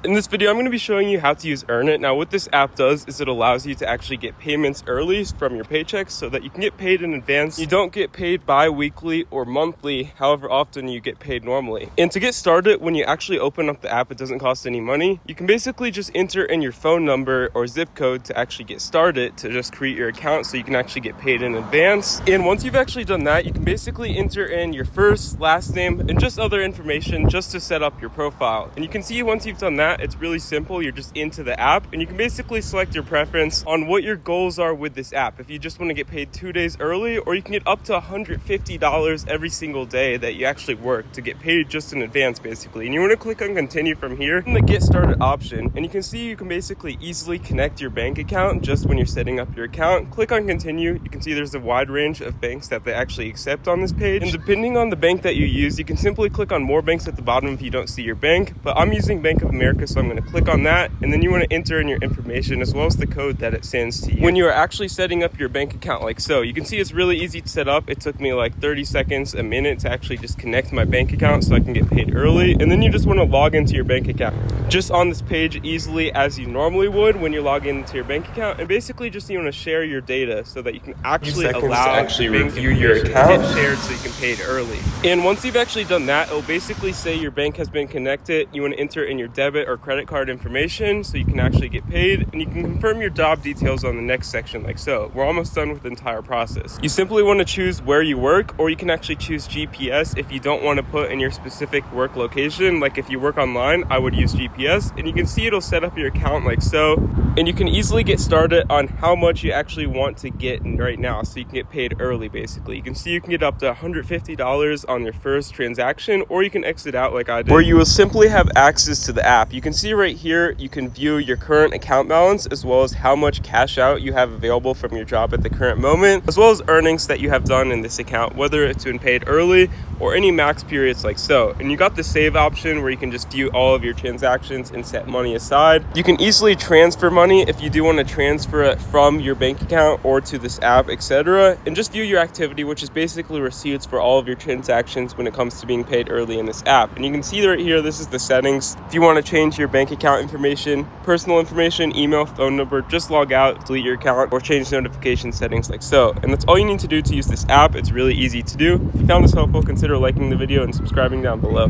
In this video, I'm going to be showing you how to use Earnin. Now, what this app does is it allows you to actually get payments early from your paychecks so that you can get paid in advance. You don't get paid bi-weekly or monthly, however often you get paid normally. And to get started, when you actually open up the app, it doesn't cost any money. You can basically just enter in your phone number or zip code to actually get started, to just create your account so you can actually get paid in advance. And once you've actually done that, you can basically enter in your first, last name, and just other information just to set up your profile. And you can see once you've done that, it's really simple. You're just into the app and you can basically select your preference on what your goals are with this app. If you just want to get paid 2 days early, or you can get up to $150 every single day that you actually work to get paid just in advance, basically. And you want to click on continue from here in the get started option, and you can see you can basically easily connect your bank account just when you're setting up your account. Click on continue. You can see there's a wide range of banks that they actually accept on this page, and depending on the bank that you use, you can simply click on more banks at the bottom if you don't see your bank. But I'm using Bank of America, so I'm going to click on that, and then you want to enter in your information as well as the code that it sends to you when you are actually setting up your bank account like so. You can see it's really easy to set up. It took me like 30 seconds, a minute to actually just connect my bank account so I can get paid early. And then you just want to log into your bank account just on this page easily as you normally would when you log into your bank account. And basically just you want to share your data so that you can actually allow to actually review your account, get shared so you can pay it early. And once you've actually done that, it'll basically say your bank has been connected. You want to enter in your debit or credit card information so you can actually get paid, and you can confirm your job details on the next section like so. We're almost done with the entire process. You simply want to choose where you work, or you can actually choose GPS if you don't want to put in your specific work location. Like if you work online, I would use GPS, and you can see it'll set up your account like so, and you can easily get started on how much you actually want to get right now so you can get paid early. Basically, you can see you can get up to $150 on your first transaction, or you can exit out like I did, where you will simply have access to the app. You can see right here, you can view your current account balance as well as how much cash out you have available from your job at the current moment, as well as earnings that you have done in this account, whether it's been paid early or any max periods like so. And you got the save option where you can just view all of your transactions and set money aside. You can easily transfer money if you do want to transfer it from your bank account or to this app, etc. And just view your activity, which is basically receipts for all of your transactions when it comes to being paid early in this app. And you can see right here, this is the settings. If you want to change your bank account information, personal information, email, phone number, just log out, delete your account, or change notification settings like so. And that's all you need to do to use this app. It's really easy to do. If you found this helpful, consider liking the video and subscribing down below.